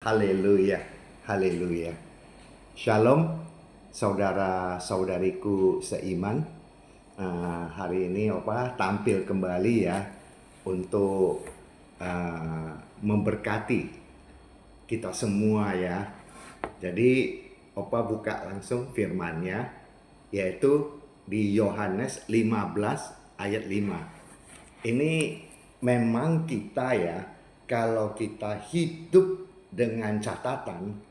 Haleluya, haleluya. Shalom, saudara-saudariku seiman. Hari ini tampil kembali ya untuk memberkati kita semua ya. Jadi buka langsung firman-Nya, yaitu di Yohanes 15 ayat 5. Ini memang kita ya, kalau kita hidup dengan catatan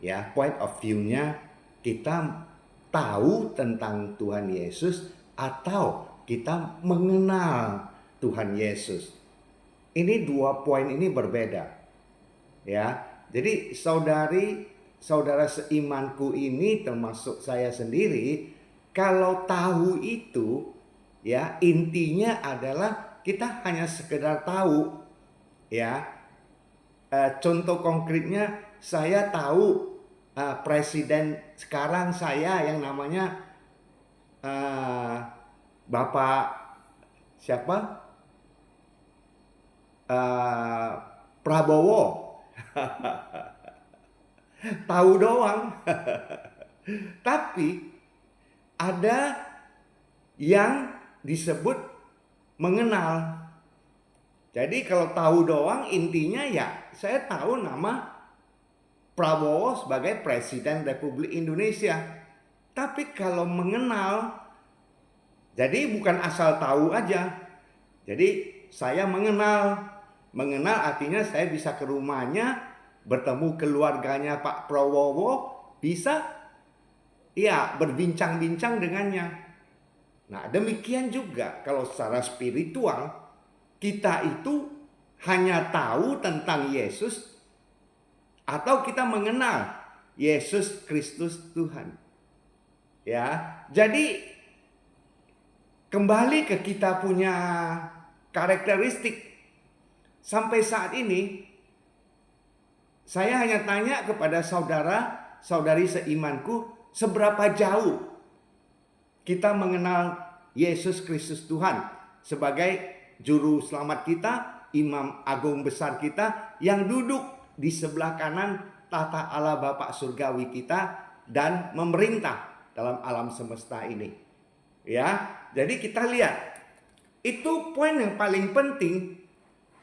ya, point of view-nya kita tahu tentang Tuhan Yesus atau kita mengenal Tuhan Yesus. Ini dua poin ini berbeda ya. Jadi saudara seimanku ini termasuk saya sendiri, kalau tahu itu ya, intinya adalah kita hanya sekedar tahu ya. Contoh konkretnya, saya tahu presiden sekarang saya yang namanya Bapak siapa? Prabowo. Tahu doang. Tapi ada yang disebut mengenal. Jadi kalau tahu doang, intinya ya saya tahu nama Prabowo sebagai Presiden Republik Indonesia. Tapi kalau mengenal, jadi bukan asal tahu aja. Jadi saya mengenal artinya saya bisa ke rumahnya, bertemu keluarganya Pak Prabowo, bisa ya berbincang-bincang dengannya. Nah, demikian juga kalau secara spiritual, kita itu hanya tahu tentang Yesus atau kita mengenal Yesus Kristus Tuhan. Ya, jadi kembali ke kita punya karakteristik. Sampai saat ini saya hanya tanya kepada saudara-saudari seimanku, seberapa jauh kita mengenal Yesus Kristus Tuhan sebagai juru selamat kita, imam agung besar kita yang duduk di sebelah kanan tata Allah Bapa surgawi kita dan memerintah dalam alam semesta ini. Ya, jadi kita lihat itu poin yang paling penting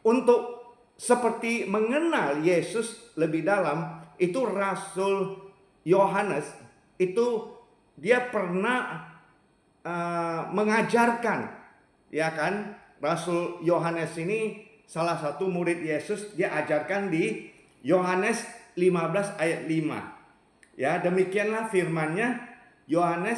untuk seperti mengenal Yesus lebih dalam. Itu Rasul Yohanes itu dia pernah mengajarkan, ya kan? Rasul Yohanes ini salah satu murid Yesus, dia ajarkan di Yohanes 15 ayat 5. Ya, demikianlah firman-Nya, Yohanes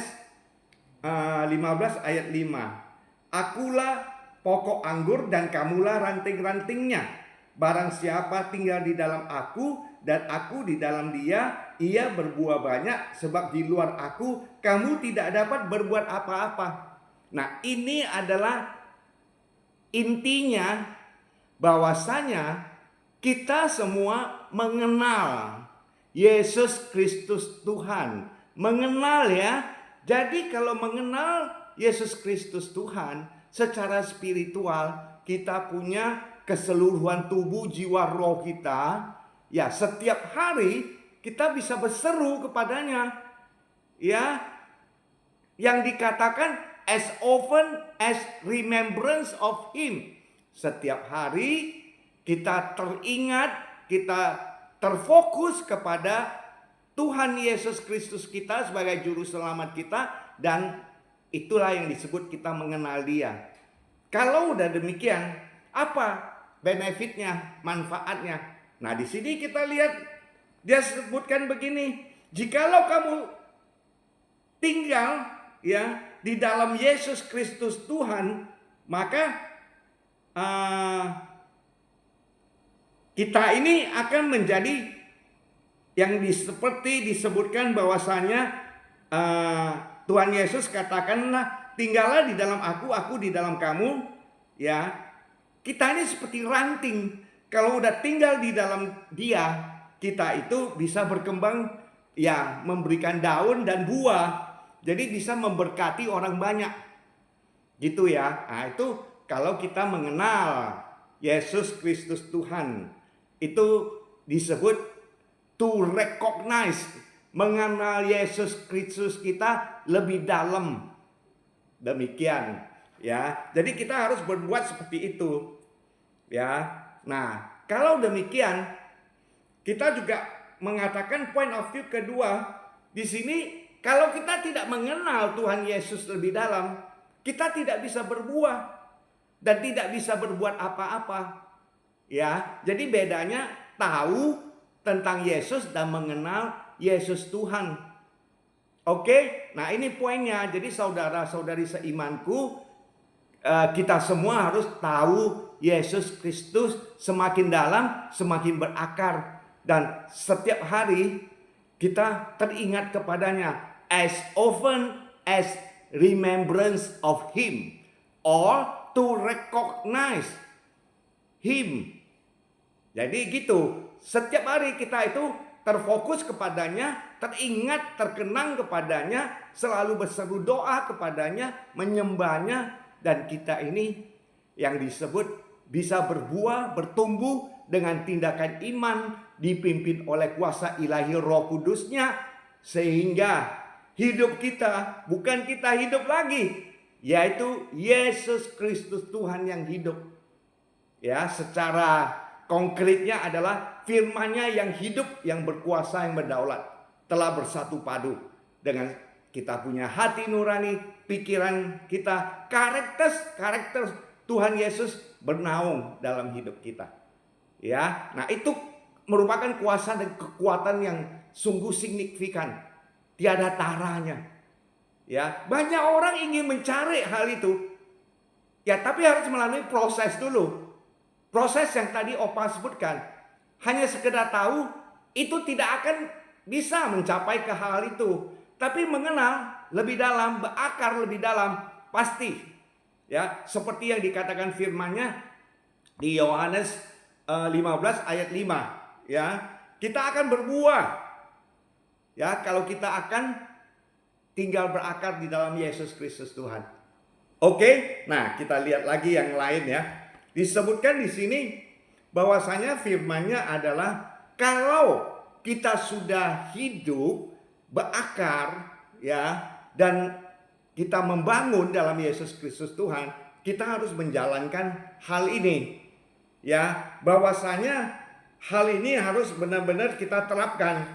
15 ayat 5. Akulah pokok anggur dan kamulah ranting-rantingnya. Barang siapa tinggal di dalam aku dan aku di dalam dia, ia berbuah banyak, sebab di luar aku kamu tidak dapat berbuat apa-apa. Nah, ini adalah intinya, bahwasanya kita semua mengenal Yesus Kristus Tuhan. Mengenal ya. Jadi kalau mengenal Yesus Kristus Tuhan secara spiritual, kita punya keseluruhan tubuh, jiwa, roh kita. Ya, setiap hari kita bisa berseru kepadanya. Ya, yang dikatakan as often as remembrance of Him. Setiap hari kita teringat, kita terfokus kepada Tuhan Yesus Kristus kita sebagai juru selamat kita, dan itulah yang disebut kita mengenal Dia. Kalau udah demikian, apa benefitnya, manfaatnya? Nah, di sini kita lihat dia sebutkan begini, jikalau kamu tinggal ya di dalam Yesus Kristus Tuhan, maka kita ini akan menjadi yang seperti disebutkan bahwasanya Tuhan Yesus katakanlah, tinggallah di dalam aku di dalam kamu. Ya, kita ini seperti ranting. Kalau udah tinggal di dalam Dia, kita itu bisa berkembang, ya, memberikan daun dan buah. Jadi bisa memberkati orang banyak. Gitu ya. Nah, itu kalau kita mengenal Yesus Kristus Tuhan, itu disebut to recognize, mengenal Yesus Kristus kita lebih dalam. Demikian ya. Jadi kita harus berbuat seperti itu. Ya. Nah, kalau demikian kita juga mengatakan point of view kedua di sini, kalau kita tidak mengenal Tuhan Yesus lebih dalam, kita tidak bisa berbuah dan tidak bisa berbuat apa-apa. Ya, jadi bedanya tahu tentang Yesus dan mengenal Yesus Tuhan. Oke, nah ini poinnya. Jadi saudara-saudari seimanku, kita semua harus tahu Yesus Kristus semakin dalam, semakin berakar. Dan setiap hari kita teringat kepadanya. As often as remembrance of Him. Or to recognize Him. Jadi gitu. Setiap hari kita itu terfokus kepadanya, teringat, terkenang kepadanya, selalu berseru doa kepadanya, menyembahnya, dan kita ini yang disebut bisa berbuah, bertumbuh dengan tindakan iman, dipimpin oleh kuasa ilahi Roh Kudusnya, sehingga hidup kita bukan kita hidup lagi, yaitu Yesus Kristus Tuhan yang hidup. Ya, secara konkretnya adalah firman-Nya yang hidup, yang berkuasa, yang berdaulat, telah bersatu padu dengan kita punya hati nurani, pikiran kita, karakter Tuhan Yesus bernaung dalam hidup kita. Ya, nah itu merupakan kuasa dan kekuatan yang sungguh signifikan, tiada taranya. Ya, banyak orang ingin mencari hal itu. Ya, tapi harus melalui proses dulu. Proses yang tadi Opa sebutkan, hanya sekedar tahu itu tidak akan bisa mencapai ke hal itu. Tapi mengenal lebih dalam, berakar lebih dalam, pasti. Ya, seperti yang dikatakan firman-Nya di Yohanes 15 ayat 5. Ya, kita akan berbuah. Ya, kalau kita akan tinggal berakar di dalam Yesus Kristus Tuhan. Oke, nah kita lihat lagi yang lain ya. Disebutkan di sini bahwasanya firman-Nya adalah kalau kita sudah hidup berakar ya, dan kita membangun dalam Yesus Kristus Tuhan, kita harus menjalankan hal ini. Ya, bahwasanya hal ini harus benar-benar kita terapkan.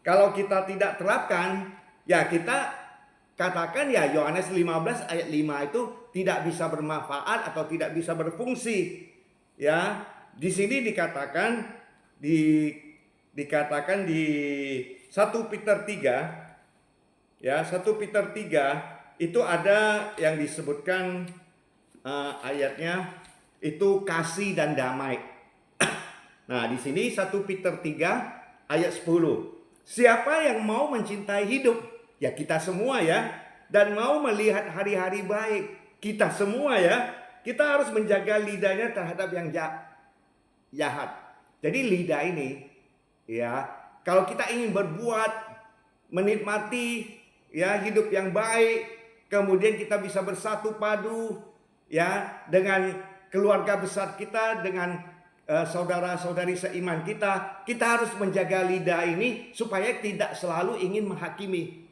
Kalau kita tidak terapkan, ya kita katakan ya Yohanes 15 ayat 5 itu tidak bisa bermanfaat atau tidak bisa berfungsi. Ya, di sini dikatakan di 1 Peter 3 ya, 1 Peter 3 itu ada yang disebutkan ayatnya itu kasih dan damai. Nah, di sini 1 Peter 3 ayat 10. Siapa yang mau mencintai hidup, ya kita semua ya, dan mau melihat hari-hari baik, kita semua ya, kita harus menjaga lidahnya terhadap yang jahat. Jadi lidah ini ya, kalau kita ingin berbuat, menikmati ya hidup yang baik, kemudian kita bisa bersatu padu ya dengan keluarga besar kita, dengan saudara-saudari seiman kita harus menjaga lidah ini supaya tidak selalu ingin menghakimi.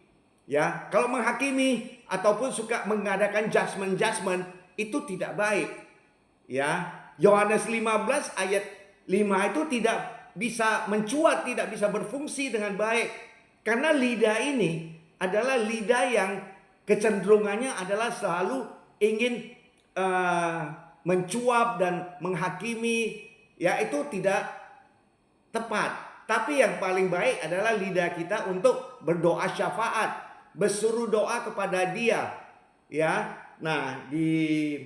Ya, kalau menghakimi ataupun suka mengadakan judgment itu tidak baik. Ya, Yohanes 15 ayat 5 itu tidak bisa mencuat, tidak bisa berfungsi dengan baik. Karena lidah ini adalah lidah yang kecenderungannya adalah selalu ingin mencuap dan menghakimi. Ya, itu tidak tepat. Tapi yang paling baik adalah lidah kita untuk berdoa syafaat, bersuruh doa kepada Dia. Ya. Nah, di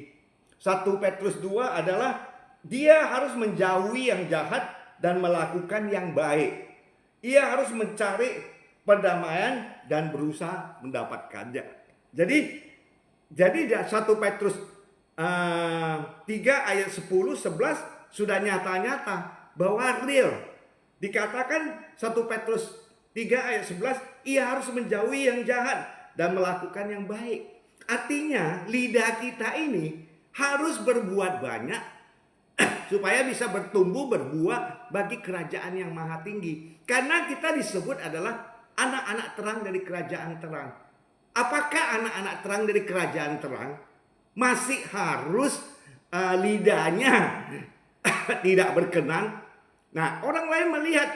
1 Petrus 2 adalah dia harus menjauhi yang jahat dan melakukan yang baik. Ia harus mencari perdamaian dan berusaha mendapatkannya. Jadi 1 Petrus 3 ayat 10 11 sudah nyata-nyata bahwa real. Dikatakan 1 Petrus 3 ayat 11, ia harus menjauhi yang jahat dan melakukan yang baik. Artinya lidah kita ini harus berbuat banyak supaya bisa bertumbuh berbuah bagi kerajaan yang maha tinggi. Karena kita disebut adalah anak-anak terang dari kerajaan terang. Apakah anak-anak terang dari kerajaan terang masih harus lidahnya tidak berkenan? Nah, orang lain melihat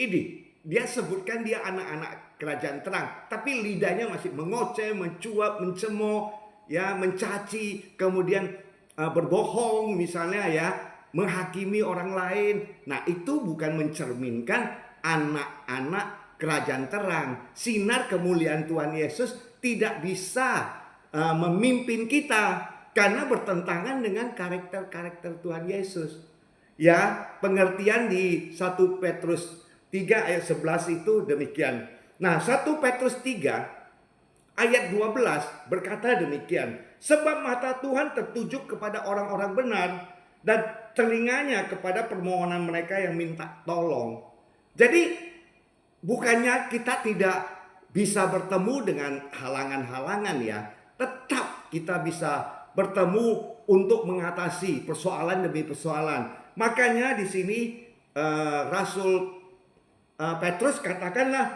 ini, dia sebutkan dia anak-anak kerajaan terang, tapi lidahnya masih mengoceh, mencuap, mencemooh, ya, mencaci, kemudian berbohong misalnya, ya, menghakimi orang lain. Nah, itu bukan mencerminkan anak-anak kerajaan terang. Sinar kemuliaan Tuhan Yesus tidak bisa memimpin kita karena bertentangan dengan karakter-karakter Tuhan Yesus. Ya, pengertian di 1 Petrus 3 ayat 11 itu demikian. Nah, 1 Petrus 3 ayat 12 berkata demikian. Sebab mata Tuhan tertuju kepada orang-orang benar dan telinganya kepada permohonan mereka yang minta tolong. Jadi bukannya kita tidak bisa bertemu dengan halangan-halangan, ya. Tetap kita bisa bertemu untuk mengatasi persoalan demi persoalan. Makanya di sini Rasul Petrus katakanlah,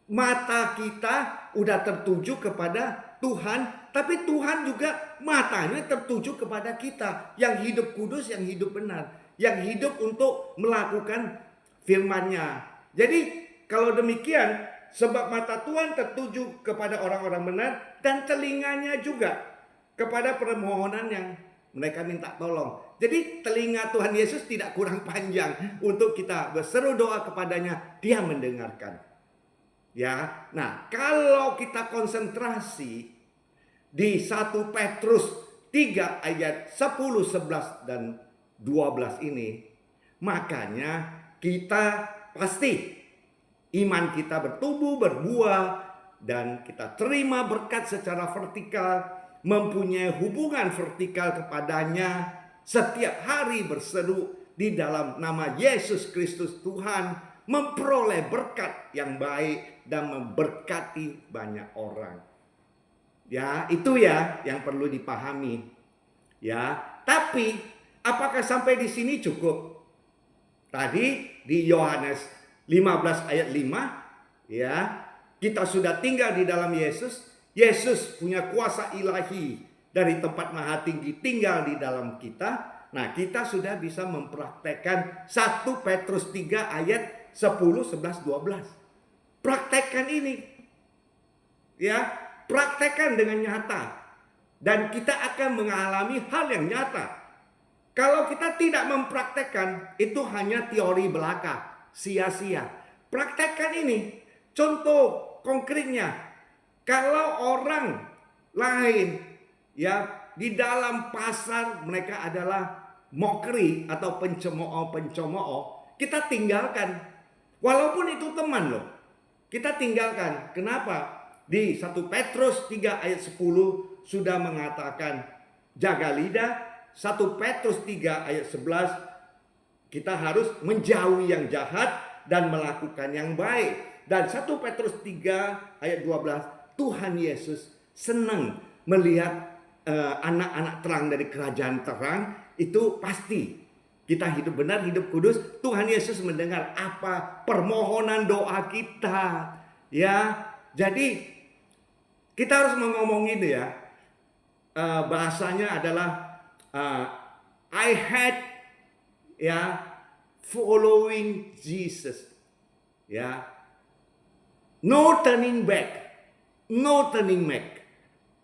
mata kita udah tertuju kepada Tuhan, tapi Tuhan juga matanya tertuju kepada kita yang hidup kudus, yang hidup benar, yang hidup untuk melakukan firman-Nya. Jadi kalau demikian, sebab mata Tuhan tertuju kepada orang-orang benar dan telinganya juga kepada permohonan yang mereka minta tolong. Jadi telinga Tuhan Yesus tidak kurang panjang untuk kita berseru doa kepadanya, Dia mendengarkan. Ya, nah kalau kita konsentrasi di 1 Petrus 3 ayat 10, 11 dan 12 ini, makanya kita pasti iman kita bertumbuh, berbuah, dan kita terima berkat secara vertikal, mempunyai hubungan vertikal kepadanya, setiap hari berseru di dalam nama Yesus Kristus Tuhan, memperoleh berkat yang baik dan memberkati banyak orang. Ya, itu ya yang perlu dipahami. Ya, tapi apakah sampai di sini cukup? Tadi di Yohanes 15 ayat 5, ya, kita sudah tinggal di dalam Yesus. Yesus punya kuasa ilahi dari tempat maha tinggi tinggal di dalam kita. Nah, kita sudah bisa mempraktekkan 1 Petrus 3 ayat 10, 11, 12. Praktekkan ini. Ya, praktekkan dengan nyata. Dan kita akan mengalami hal yang nyata. Kalau kita tidak mempraktekkan, itu hanya teori belaka, sia-sia. Praktekkan ini. Contoh konkretnya, kalau orang lain, ya, di dalam pasar mereka adalah mockery atau pencemooh, kita tinggalkan. Walaupun itu teman loh, kita tinggalkan. Kenapa? Di 1 Petrus 3 ayat 10 sudah mengatakan jaga lidah. 1 Petrus 3 ayat 11 kita harus menjauhi yang jahat dan melakukan yang baik. Dan 1 Petrus 3 ayat 12, Tuhan Yesus senang melihat anak-anak terang dari kerajaan terang. Itu pasti kita hidup benar, hidup kudus. Tuhan Yesus mendengar apa permohonan doa kita. Ya, jadi kita harus ngomong ini ya. Bahasanya adalah I had, ya, following Jesus. Ya, no turning back. No turning back.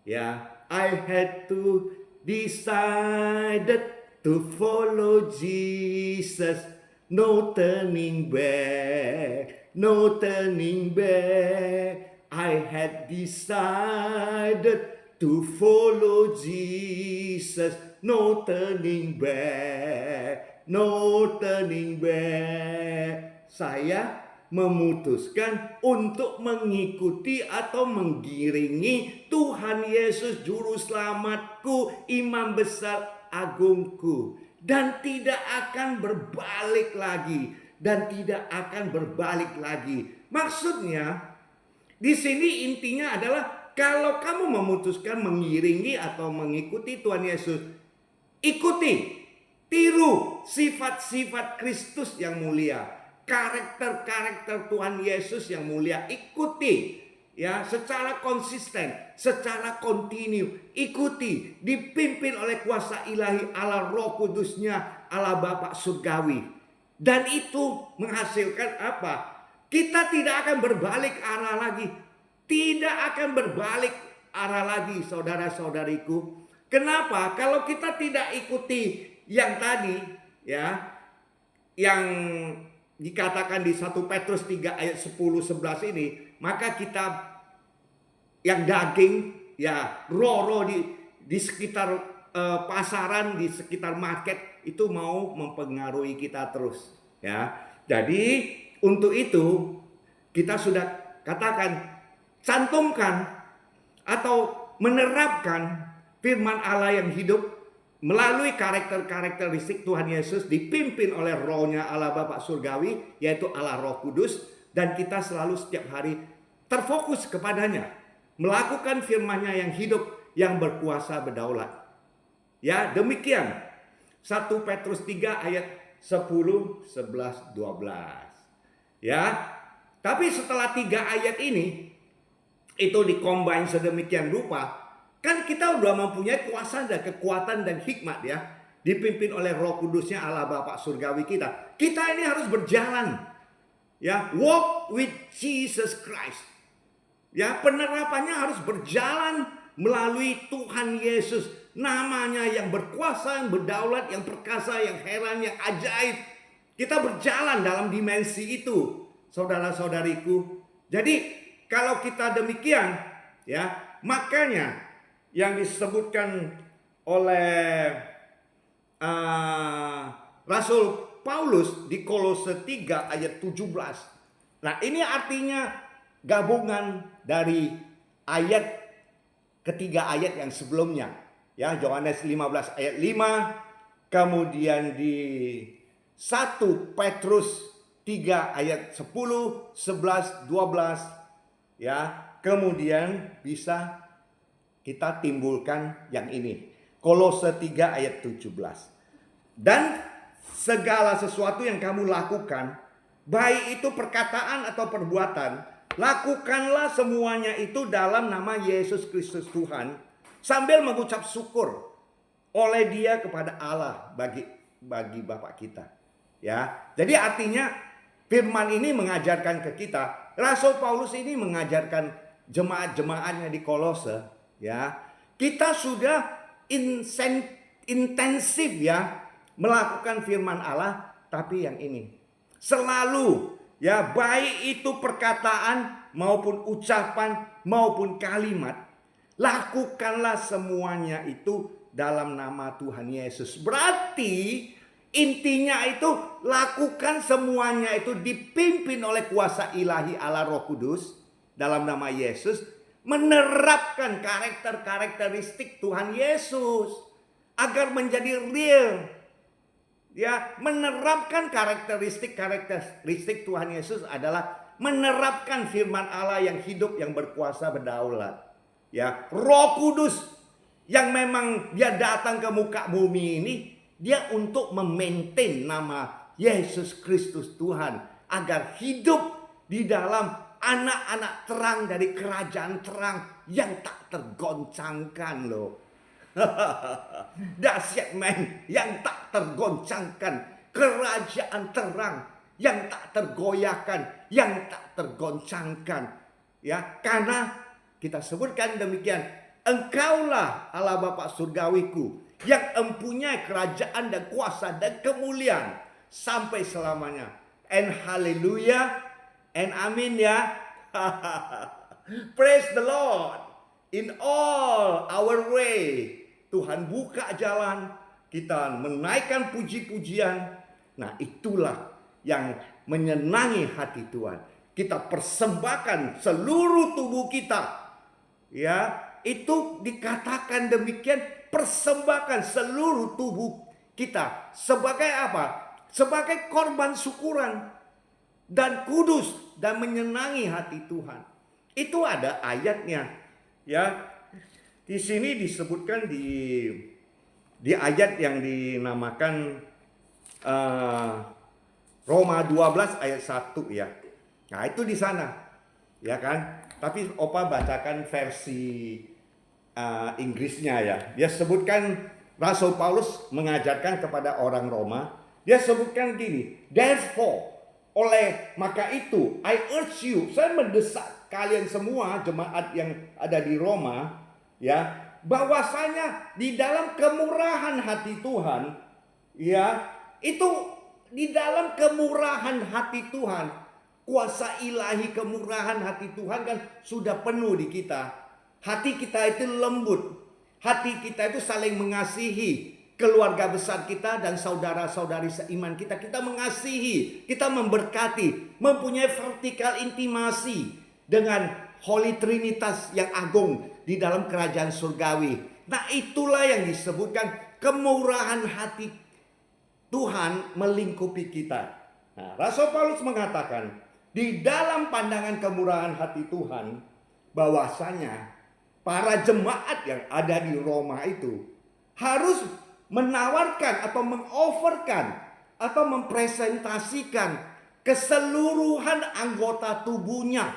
Ya, I had to decided to follow Jesus. No turning back. No turning back. I had decided to follow Jesus. No turning back. No turning back. Saya memutuskan untuk mengikuti atau menggiringi Tuhan Yesus Juru Selamatku, Imam Besar Agungku, dan tidak akan berbalik lagi, dan tidak akan berbalik lagi. Maksudnya di sini intinya adalah kalau kamu memutuskan mengiringi atau mengikuti Tuhan Yesus, ikuti. Tiru sifat-sifat Kristus yang mulia, karakter-karakter Tuhan Yesus yang mulia. Ikuti ya secara konsisten, secara kontinu. Ikuti, dipimpin oleh kuasa ilahi Allah Roh Kudusnya, Allah Bapa surgawi. Dan itu menghasilkan apa? Kita tidak akan berbalik arah lagi. Tidak akan berbalik arah lagi, saudara-saudariku. Kenapa? Kalau kita tidak ikuti yang tadi ya, yang dikatakan di 1 Petrus 3 ayat 10-11 ini, maka kita yang daging ya, roh-roh di sekitar pasaran, di sekitar market itu mau mempengaruhi kita terus ya. Jadi untuk itu kita sudah katakan, cantumkan atau menerapkan firman Allah yang hidup melalui karakteristik Tuhan Yesus, dipimpin oleh rohnya Allah Bapa surgawi, yaitu Allah Roh Kudus. Dan kita selalu setiap hari terfokus kepadanya, melakukan firman-Nya yang hidup, yang berkuasa berdaulat. Ya, demikian 1 Petrus 3 ayat 10, 11, 12. Ya, tapi setelah 3 ayat ini itu dikombin sedemikian rupa, kan kita udah mempunyai kuasa dan kekuatan dan hikmat ya, dipimpin oleh Roh Kudusnya Allah Bapa surgawi kita. Kita ini harus berjalan ya, walk with Jesus Christ. Ya, penerapannya harus berjalan melalui Tuhan Yesus, namanya yang berkuasa, yang berdaulat, yang perkasa, yang heran, yang ajaib. Kita berjalan dalam dimensi itu, saudara-saudariku. Jadi kalau kita demikian ya, makanya yang disebutkan oleh Rasul Paulus di Kolose 3 ayat 17. Nah, ini artinya gabungan dari ayat ketiga ayat yang sebelumnya. Ya, Yohanes 15 ayat 5, kemudian di 1 Petrus 3 ayat 10, 11, 12 ya. Kemudian bisa kita timbulkan yang ini, Kolose 3 ayat 17. Dan segala sesuatu yang kamu lakukan, baik itu perkataan atau perbuatan, lakukanlah semuanya itu dalam nama Yesus Kristus Tuhan, sambil mengucap syukur oleh Dia kepada Allah bagi Bapa kita. Ya, jadi artinya firman ini mengajarkan ke kita, Rasul Paulus ini mengajarkan jemaat-jemaatnya di Kolose. Ya, kita sudah intensif ya melakukan firman Allah, tapi yang ini selalu ya, baik itu perkataan maupun ucapan maupun kalimat, lakukanlah semuanya itu dalam nama Tuhan Yesus. Berarti intinya itu lakukan semuanya itu dipimpin oleh kuasa ilahi Allah Roh Kudus dalam nama Yesus, menerapkan karakteristik Tuhan Yesus agar menjadi real. Ya, menerapkan karakteristik Tuhan Yesus adalah menerapkan firman Allah yang hidup, yang berkuasa berdaulat. Ya, Roh Kudus yang memang Dia datang ke muka bumi ini, Dia untuk memaintain nama Yesus Kristus Tuhan agar hidup di dalam anak-anak terang dari kerajaan terang yang tak tergoncangkan loh. Dahsyat men, yang tak tergoncangkan, kerajaan terang yang tak tergoyahkan, yang tak tergoncangkan. Ya, karena kita sebutkan demikian, Engkaulah Allah Bapa surgawiku yang mempunyai kerajaan dan kuasa dan kemuliaan sampai selamanya. And haleluya. And amin ya. Praise the Lord. In all our way, Tuhan buka jalan, kita menaikkan puji-pujian. Nah, itulah yang menyenangi hati Tuhan. Kita persembahkan seluruh tubuh kita. Ya, itu dikatakan demikian, persembahkan seluruh tubuh kita sebagai apa? Sebagai korban syukuran dan kudus dan menyenangi hati Tuhan. Itu ada ayatnya. Ya, di sini disebutkan di di ayat yang dinamakan Roma 12 ayat 1 ya. Nah, itu di sana. Ya kan? Tapi Opa bacakan versi Inggrisnya ya. Dia sebutkan Rasul Paulus mengajarkan kepada orang Roma. Dia sebutkan gini, therefore, oleh maka itu, I urge you, saya mendesak kalian semua jemaat yang ada di Roma, ya, bahwasanya di dalam kemurahan hati Tuhan, ya, itu di dalam kemurahan hati Tuhan, kuasa ilahi kemurahan hati Tuhan kan sudah penuh di kita. Hati kita itu lembut. Hati kita itu saling mengasihi keluarga besar kita dan saudara-saudari seiman kita. Kita mengasihi, kita memberkati, mempunyai vertikal intimasi dengan Holy Trinitas yang agung di dalam kerajaan surgawi. Nah, itulah yang disebutkan kemurahan hati Tuhan melingkupi kita. Nah, Rasul Paulus mengatakan, di dalam pandangan kemurahan hati Tuhan, bahwasanya para jemaat yang ada di Roma itu harus menawarkan atau mengoferkan atau mempresentasikan keseluruhan anggota tubuhnya,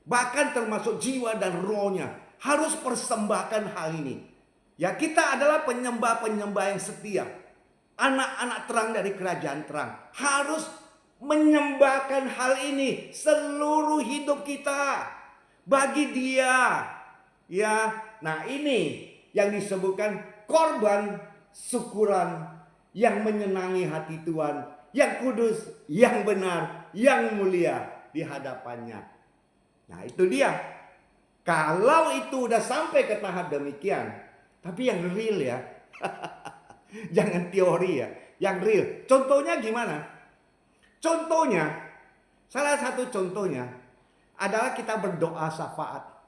bahkan termasuk jiwa dan rohnya, harus persembahkan hal ini. Ya, kita adalah penyembah-penyembah yang setia, anak-anak terang dari kerajaan terang, harus menyembahkan hal ini seluruh hidup kita bagi Dia. Ya, nah ini yang disebutkan korban syukuran yang menyenangi hati Tuhan, yang kudus, yang benar, yang mulia di hadapannya. Nah, itu dia. Kalau itu udah sampai ke tahap demikian, tapi yang real ya, jangan teori ya, yang real. Contohnya gimana? Contohnya, salah satu contohnya adalah kita berdoa syafaat.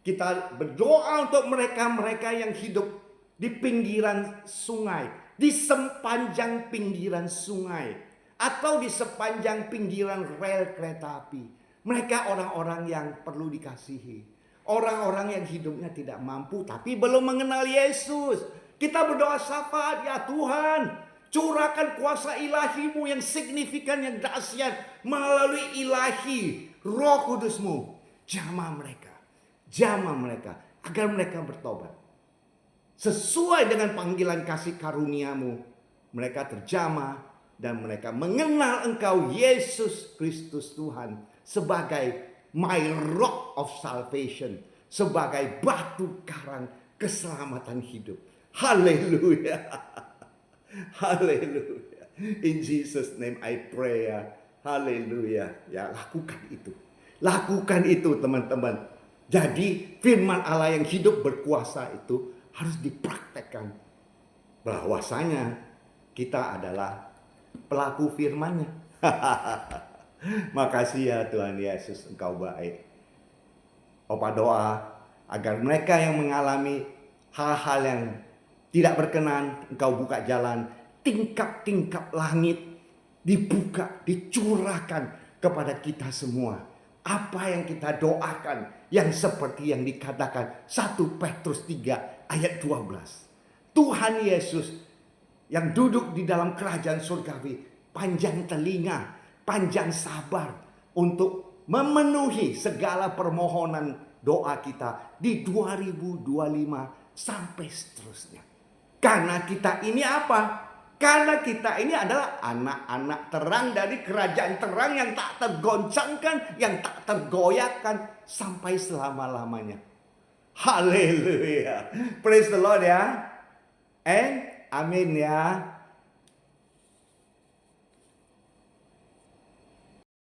Kita berdoa untuk mereka-mereka yang hidup di pinggiran sungai, di sepanjang pinggiran sungai, atau di sepanjang pinggiran rel kereta api. Mereka orang-orang yang perlu dikasihi, orang-orang yang hidupnya tidak mampu tapi belum mengenal Yesus. Kita berdoa syafaat, ya Tuhan, curahkan kuasa ilahi-Mu yang signifikan, yang dahsyat melalui ilahi Roh Kudus-Mu. Jamah mereka agar mereka bertobat. Sesuai dengan panggilan kasih karunia-Mu, mereka terjamah dan mereka mengenal Engkau Yesus Kristus Tuhan sebagai my rock of salvation, sebagai batu karang keselamatan hidup. Haleluya. Haleluya. In Jesus name I pray ya. Haleluya. Ya, lakukan itu. Lakukan itu teman-teman. Jadi firman Allah yang hidup berkuasa itu harus dipraktekkan. Bahwasanya kita adalah pelaku firman-Nya. Makasih ya Tuhan Yesus, Engkau baik. Opa doa agar mereka yang mengalami hal-hal yang tidak berkenan, Engkau buka jalan, tingkap-tingkap langit dibuka, dicurahkan kepada kita semua. Apa yang kita doakan, yang seperti yang dikatakan 1 Petrus 3 ayat 12. Tuhan Yesus yang duduk di dalam kerajaan surgawi, panjang telinga, panjang sabar untuk memenuhi segala permohonan doa kita di 2025 sampai seterusnya. Karena kita ini apa? Karena kita ini adalah anak-anak terang dari kerajaan terang yang tak tergoncangkan, yang tak tergoyahkan sampai selama-lamanya. Haleluya. Praise the Lord ya. And amin ya.